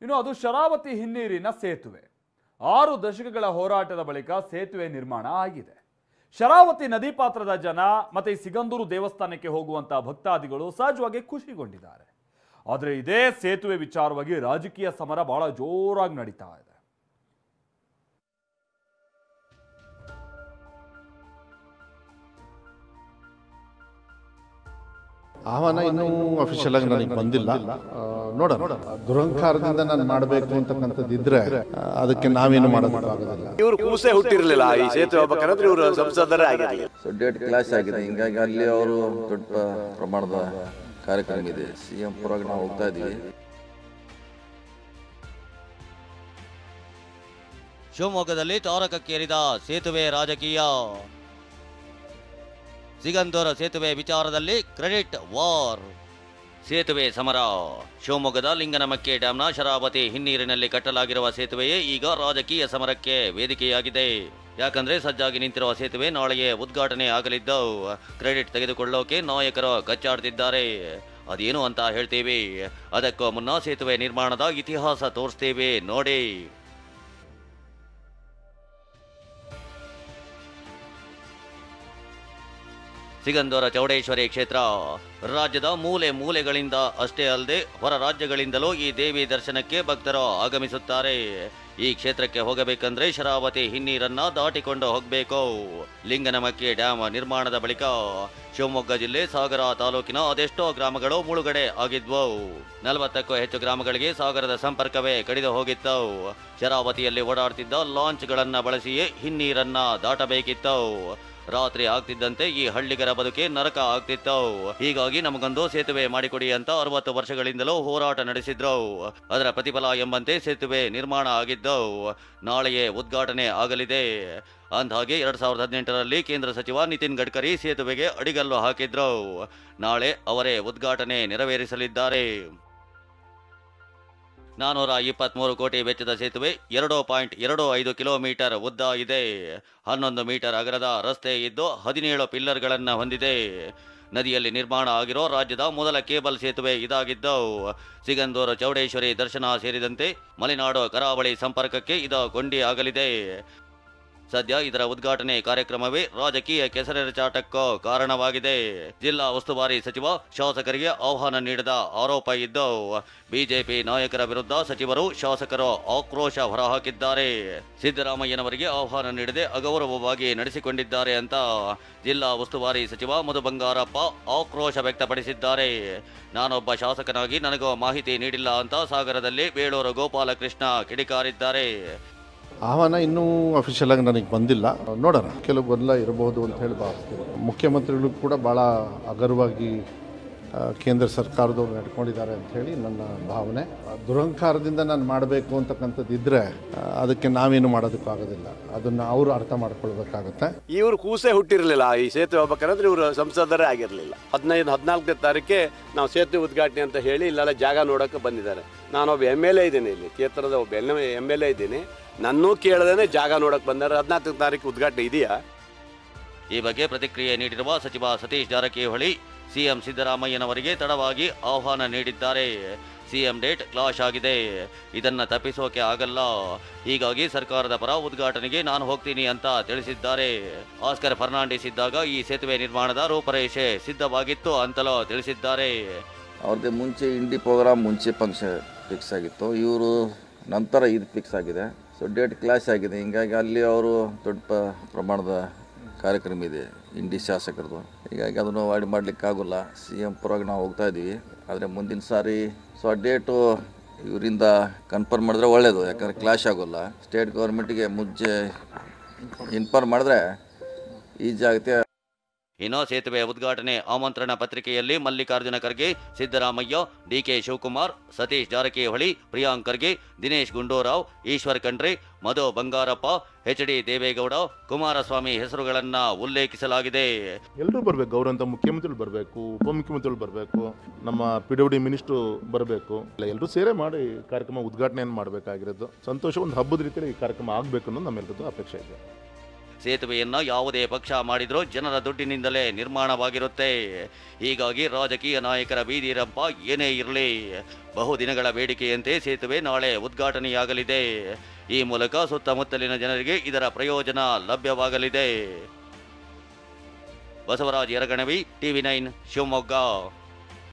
ಇನ್ನು ಅದು ಶರಾವತಿ ಹಿನ್ನೀರಿನ ಸೇತುವೆ. 6 ದಶಕಗಳ ಹೋರಾಟದ ಬಳಿಕ ಸೇತುವೆ ನಿರ್ಮಾಣ ಆಗಿದೆ. ಶರಾವತಿ ನದಿ ಪಾತ್ರದ ಜನ ಮತ್ತೆ ಈ ಸಿಗಂದೂರು ದೇವಸ್ಥಾನಕ್ಕೆ ಹೋಗುವಂತ ಭಕ್ತಾದಿಗಳು ಸಹಜವಾಗಿ ಖುಷಿಗೊಂಡಿದ್ದಾರೆ. ಆದರೆ ಇದೇ ಸೇತುವೆ ವಿಚಾರವಾಗಿ ರಾಜಕೀಯ ಸಮರ ಬಹಳ ಜೋರಾಗಿ ನಡೀತಾ ಇದೆ. ಆಹ್ವಾನ ಇನ್ನೂ ಅಫಿಷಿಯಲ್ ಆಗಿ ನನಗೆ ಬಂದಿಲ್ಲ. ನೋಡೋಣ, ದುರಂಕಾರದಿಂದ ನಾನು ಮಾಡಬೇಕು ಅಂತಕ್ಕಂಥದ್ದಿದ್ರೆ ಅದಕ್ಕೆ ನಾವೇನು ಮಾಡೋದಕ್ಕಾಗೋದಿಲ್ಲ. ಇವರು ಕೂಸೆ ಹುಟ್ಟಿರಲಿಲ್ಲ ಈ ಸೇತುವೆ ಹೋಗ್ಬೇಕಂದ್ರೆ ಇವರು ಸಂಸದರೇ ಆಗಿರಲಿಲ್ಲ. ಸೊ ಡೇಟ್ ಕ್ಲಾಸ್ ಆಗಿದೆ, ಹಿಂಗಾಗಿ ಅಲ್ಲಿ ಅವರು ದೊಡ್ಡ ಪ್ರಮಾಣದ ಕಾರ್ಯಕ್ರಮ ಇದೆ. ಸಿಎಂ ಪರವಾಗಿ ನಾವು ಹೋಗ್ತಾ ಇದ್ದೀವಿ. ಶಿವಮೊಗ್ಗದಲ್ಲಿ ತಾರಕಕ್ಕೇರಿದ ಸೇತುವೆ ರಾಜಕೀಯ. ಸಿಗಂದೂರು ಸೇತುವೆ ವಿಚಾರದಲ್ಲಿ ಕ್ರೆಡಿಟ್ ವಾರ್. ಸೇತುವೆ ಸಮರ. ಶಿವಮೊಗ್ಗದ ಲಿಂಗನಮಕ್ಕಿ ಡ್ಯಾಂನ ಶರಾವತಿ ಹಿನ್ನೀರಿನಲ್ಲಿ ಕಟ್ಟಲಾಗಿರುವ ಸೇತುವೆಯೇ ಈಗ ರಾಜಕೀಯ ಸಮರಕ್ಕೆ ವೇದಿಕೆಯಾಗಿದೆ. ಯಾಕಂದ್ರೆ ಸಜ್ಜಾಗಿ ನಿಂತಿರುವ ಸೇತುವೆ ನಾಳೆಯೇ ಉದ್ಘಾಟನೆ ಆಗಲಿದ್ದು ಕ್ರೆಡಿಟ್ ತೆಗೆದುಕೊಳ್ಳೋಕೆ ನಾಯಕರು ಕಚ್ಚಾಡ್ತಿದ್ದಾರೆ. ಅದೇನು ಅಂತ ಹೇಳ್ತೀವಿ. ಅದಕ್ಕೂ ಮುನ್ನ ಸೇತುವೆ ನಿರ್ಮಾಣದ ಇತಿಹಾಸ ತೋರಿಸ್ತೀವಿ ನೋಡಿ. ಸಿಗಂದೂರ ಚೌಡೇಶ್ವರಿ ಕ್ಷೇತ್ರ ರಾಜ್ಯದ ಮೂಲೆ ಮೂಲೆಗಳಿಂದ ಅಷ್ಟೇ ಅಲ್ಲದೆ ಹೊರ ರಾಜ್ಯಗಳಿಂದಲೂ ಈ ದೇವಿ ದರ್ಶನಕ್ಕೆ ಭಕ್ತರು ಆಗಮಿಸುತ್ತಾರೆ. ಈ ಕ್ಷೇತ್ರಕ್ಕೆ ಹೋಗಬೇಕಂದ್ರೆ ಶರಾವತಿ ಹಿನ್ನೀರನ್ನ ದಾಟಿಕೊಂಡು ಹೋಗಬೇಕು. ಲಿಂಗನಮಕ್ಕಿ ಡ್ಯಾಮ್ ನಿರ್ಮಾಣದ ಬಳಿಕ ಶಿವಮೊಗ್ಗ ಜಿಲ್ಲೆ ಸಾಗರ ತಾಲೂಕಿನ ಅದೆಷ್ಟೋ ಗ್ರಾಮಗಳು ಮುಳುಗಡೆ ಆಗಿದ್ವು. 40ಕ್ಕೂ ಹೆಚ್ಚು ಗ್ರಾಮಗಳಿಗೆ ಸಾಗರದ ಸಂಪರ್ಕವೇ ಕಡಿದು ಹೋಗಿತ್ತು. ಶರಾವತಿಯಲ್ಲಿ ಓಡಾಡ್ತಿದ್ದ ಲಾಂಚ್ಗಳನ್ನ ಬಳಸಿಯೇ ಹಿನ್ನೀರನ್ನ ದಾಟಬೇಕಿತ್ತು. ರಾತ್ರಿ ಆಗ್ತಿದ್ದಂತೆ ಈ ಹಳ್ಳಿಗರ ಬದುಕೆ ನರಕ ಆಗ್ತಿತ್ತು. ಹೀಗಾಗಿ ನಮಗೊಂದು ಸೇತುವೆ ಮಾಡಿಕೊಡಿ ಅಂತ 60 ವರ್ಷಗಳಿಂದಲೂ ಹೋರಾಟ ನಡೆಸಿದ್ರು. ಅದರ ಪ್ರತಿಫಲ ಎಂಬಂತೆ ಸೇತುವೆ ನಿರ್ಮಾಣ ಆಗಿದ್ದು ನಾಳೆಯೇ ಉದ್ಘಾಟನೆ ಆಗಲಿದೆ. ಅಂದ್ಹಾಗೆ 2018ರಲ್ಲಿ ಕೇಂದ್ರ ಸಚಿವ ನಿತಿನ್ ಗಡ್ಕರಿ ಸೇತುವೆಗೆ ಅಡಿಗಲ್ಲು ಹಾಕಿದ್ರು. ನಾಳೆ ಅವರೇ ಉದ್ಘಾಟನೆ ನೆರವೇರಿಸಲಿದ್ದಾರೆ. 423 ಕೋಟಿ ವೆಚ್ಚದ ಸೇತುವೆ 2.25 ಕಿಲೋಮೀಟರ್ ಉದ್ದ ಇದೆ. 11 ಮೀಟರ್ ಅಗಲದ ರಸ್ತೆ ಇದ್ದು 17 ಪಿಲ್ಲರ್ಗಳನ್ನು ಹೊಂದಿದೆ. ನದಿಯಲ್ಲಿ ನಿರ್ಮಾಣ ಆಗಿರೋ ರಾಜ್ಯದ ಮೊದಲ ಕೇಬಲ್ ಸೇತುವೆ ಇದಾಗಿದ್ದು ಸಿಗಂದೂರು ಚೌಡೇಶ್ವರಿ ದರ್ಶನ ಸೇರಿದಂತೆ ಮಲೆನಾಡು ಕರಾವಳಿ ಸಂಪರ್ಕಕ್ಕೆ ಇದು ಕೊಂಡಿ ಆಗಲಿದೆ. ಸದ್ಯ ಇದರ ಉದ್ಘಾಟನೆ ಕಾರ್ಯಕ್ರಮವೇ ರಾಜಕೀಯ ಕೆಸರೆರಚಾಟಕ್ಕೂ ಕಾರಣವಾಗಿದೆ. ಜಿಲ್ಲಾ ಉಸ್ತುವಾರಿ ಸಚಿವ ಶಾಸಕರಿಗೆ ಆಹ್ವಾನ ನೀಡದ ಆರೋಪ ಇದ್ದು ಬಿಜೆಪಿ ನಾಯಕರ ವಿರುದ್ಧ ಸಚಿವರು ಶಾಸಕರು ಆಕ್ರೋಶ ಹೊರಹಾಕಿದ್ದಾರೆ. ಸಿದ್ದರಾಮಯ್ಯನವರಿಗೆ ಆಹ್ವಾನ ನೀಡದೆ ಅಗೌರವವಾಗಿ ನಡೆಸಿಕೊಂಡಿದ್ದಾರೆ ಅಂತ ಜಿಲ್ಲಾ ಉಸ್ತುವಾರಿ ಸಚಿವ ಮಧು ಬಂಗಾರಪ್ಪ ಆಕ್ರೋಶ ವ್ಯಕ್ತಪಡಿಸಿದ್ದಾರೆ. ನಾನೊಬ್ಬ ಶಾಸಕನಾಗಿ ನನಗೂ ಮಾಹಿತಿ ನೀಡಿಲ್ಲ ಅಂತ ಸಾಗರದಲ್ಲಿ ಬೇಳೂರು ಗೋಪಾಲಕೃಷ್ಣ ಕಿಡಿಕಾರಿದ್ದಾರೆ. ಆಹ್ವಾನ ಇನ್ನೂ ಅಫಿಷಿಯಲ್ ಆಗಿ ನನಗೆ ಬಂದಿಲ್ಲ. ನೋಡೋಣ, ಕೆಲವು ಗೊಂದಲ ಇರಬಹುದು ಅಂತ ಹೇಳಿ ಭಾವಿಸ್ತೀನಿ. ಮುಖ್ಯಮಂತ್ರಿಗಳು ಕೂಡ ಭಾಳ ಹಗುರವಾಗಿ ಕೇಂದ್ರ ಸರ್ಕಾರದವ್ರು ನಡ್ಕೊಂಡಿದ್ದಾರೆ ಅಂತ ಹೇಳಿ ನನ್ನ ಭಾವನೆ. ದುರಂಕಾರದಿಂದ ನಾನು ಮಾಡಬೇಕು ಅಂತಕ್ಕಂಥದ್ದಿದ್ರೆ ಅದಕ್ಕೆ ನಾವೇನು ಮಾಡೋದಕ್ಕಾಗೋದಿಲ್ಲ. ಅದನ್ನು ಅವರು ಅರ್ಥ ಮಾಡ್ಕೊಳ್ಬೇಕಾಗತ್ತೆ. ಇವರು ಕೂಸೆ ಹುಟ್ಟಿರಲಿಲ್ಲ ಈ ಸೇತುವೆ ಹೋಗ್ಬೇಕಂದ್ರೆ ಇವರು ಸಂಸದರೇ ಆಗಿರಲಿಲ್ಲ. 14ನೇ ತಾರೀಕೆ ನಾವು ಸೇತುವೆ ಉದ್ಘಾಟನೆ ಅಂತ ಹೇಳಿ ಇಲ್ಲೆಲ್ಲ ಜಾಗ ನೋಡೋಕೆ ಬಂದಿದ್ದಾರೆ. ನಾನೊಬ್ಬ MLA ಇದ್ದೀನಿ, ಇಲ್ಲಿ ಕ್ಷೇತ್ರದ ಒಬ್ಬ MLA ಇದ್ದೀನಿ. ನನ್ನೂ ಕೇಳದೇನೆ ಜಾಗ ನೋಡಕ್ಕೆ ಬಂದರೆ 14ನೇ ತಾರೀಕು ಉದ್ಘಾಟನೆ ಇದೆಯಾ? ಈ ಬಗ್ಗೆ ಪ್ರತಿಕ್ರಿಯೆ ನೀಡಿರುವ ಸಚಿವ ಸತೀಶ್ ಜಾರಕಿಹೊಳಿ ಸಿಎಂ ಸಿದ್ದರಾಮಯ್ಯನವರಿಗೆ ತಡವಾಗಿ ಆಹ್ವಾನ ನೀಡಿದ್ದಾರೆ. ಸಿಎಂ ಡೇಟ್ ಕ್ಲಾಶ್ ಆಗಿದೆ, ಇದನ್ನ ತಪ್ಪಿಸೋಕೆ ಆಗಲ್ಲ. ಹೀಗಾಗಿ ಸರ್ಕಾರದ ಪರ ಉದ್ಘಾಟನೆಗೆ ನಾನು ಹೋಗ್ತೀನಿ ಅಂತ ತಿಳಿಸಿದ್ದಾರೆ. ಆಸ್ಕರ್ ಫರ್ನಾಂಡಿಸ್ ಇದ್ದಾಗ ಈ ಸೇತುವೆ ನಿರ್ಮಾಣದ ರೂಪರೇಷೆ ಸಿದ್ಧವಾಗಿತ್ತು ಅಂತಲೂ ತಿಳಿಸಿದ್ದಾರೆ. ಅವ್ರದ್ದು ಮುಂಚೆ ಇಂಡಿ ಪ್ರೋಗ್ರಾಮ್ ಮುಂಚೆ ಫಂಕ್ಷನ್ ಫಿಕ್ಸ್ ಆಗಿತ್ತು, ಇವರು ನಂತರ ಇದು ಫಿಕ್ಸ್ ಆಗಿದೆ. ಸೊ ಡೇಟ್ ಕ್ಲಾಸ್ ಆಗಿದೆ, ಹಿಂಗಾಗಿ ಅಲ್ಲಿ ಅವರು ದೊಡ್ಡ ಪ್ರಮಾಣದ ಕಾರ್ಯಕ್ರಮ ಇದೆ ಇಂಡಿ ಶಾಸಕರದು. ಹೀಗಾಗಿ ಅದನ್ನು ವಾಡಿ ಮಾಡಲಿಕ್ಕಾಗೋಲ್ಲ. ಸಿಎಂ ಪರವಾಗಿ ನಾವು ಹೋಗ್ತಾ ಇದ್ದೀವಿ. ಆದರೆ ಮುಂದಿನ ಸಾರಿ ಸೊ ಆ ಡೇಟು ಇವರಿಂದ ಕನ್ಫರ್ಮ್ ಮಾಡಿದ್ರೆ ಒಳ್ಳೆಯದು, ಯಾಕಂದರೆ ಕ್ಲಾಶ್ ಆಗೋಲ್ಲ. ಸ್ಟೇಟ್ ಗೌರ್ಮೆಂಟಿಗೆ ಮುಂಚೆ ಇನ್ಫಾರ್ಮ್ ಮಾಡಿದ್ರೆ ಈಜಿ ಆಗುತ್ತೆ. ಇನ್ನು ಸೇತುವೆ ಉದ್ಘಾಟನೆ ಆಮಂತ್ರಣ ಪತ್ರಿಕೆಯಲ್ಲಿ ಮಲ್ಲಿಕಾರ್ಜುನ ಖರ್ಗೆ, ಸಿದ್ದರಾಮಯ್ಯ, ಡಿಕೆ ಶಿವಕುಮಾರ್, ಸತೀಶ್ ಜಾರಕಿಹೊಳಿ, ಪ್ರಿಯಾಂಕ್ ಖರ್ಗೆ, ದಿನೇಶ್ ಗುಂಡೂರಾವ್, ಈಶ್ವರ್ ಖಂಡ್ರೆ, ಮಧು ಬಂಗಾರಪ್ಪ, HD ದೇವೇಗೌಡ, ಕುಮಾರಸ್ವಾಮಿ ಹೆಸರುಗಳನ್ನ ಉಲ್ಲೇಖಿಸಲಾಗಿದೆ. ಎಲ್ಲರೂ ಬರಬೇಕು, ಗೌರವಂತ ಮುಖ್ಯಮಂತ್ರಿಗಳು ಬರಬೇಕು, ಉಪಮುಖ್ಯಮಂತ್ರಿಗಳು ಬರಬೇಕು, ನಮ್ಮ PWD ಮಿನಿಸ್ಟ್ರು ಬರಬೇಕು. ಎಲ್ಲರೂ ಸೇರೇ ಮಾಡಿ ಕಾರ್ಯಕ್ರಮ ಉದ್ಘಾಟನೆಯನ್ನು ಮಾಡಬೇಕಾಗಿರೋದು. ಸಂತೋಷ, ಒಂದು ಹಬ್ಬದ ರೀತಿಯಲ್ಲಿ ಈ ಕಾರ್ಯಕ್ರಮ ಆಗಬೇಕು ಅನ್ನೋದು ನಮ್ಮೆಲ್ಲರದ್ದು ಅಪೇಕ್ಷೆ ಇದೆ. ಸೇತುವೆಯನ್ನ ಯಾವುದೇ ಪಕ್ಷ ಮಾಡಿದ್ರೂ ಜನರ ದುಡ್ಡಿನಿಂದಲೇ ನಿರ್ಮಾಣವಾಗಿರುತ್ತೆ. ಹೀಗಾಗಿ ರಾಜಕೀಯ ನಾಯಕರ ಬೀದಿ ರಂಪ ಏನೇ ಇರಲಿ, ಬಹುದಿನಗಳ ಬೇಡಿಕೆಯಂತೆ ಸೇತುವೆ ನಾಳೆ ಉದ್ಘಾಟನೆಯಾಗಲಿದೆ. ಈ ಮೂಲಕ ಸುತ್ತಮುತ್ತಲಿನ ಜನರಿಗೆ ಇದರ ಪ್ರಯೋಜನ ಲಭ್ಯವಾಗಲಿದೆ. ಬಸವರಾಜ್ ಯರಗಣವಿ, TV9 ಶಿವಮೊಗ್ಗ.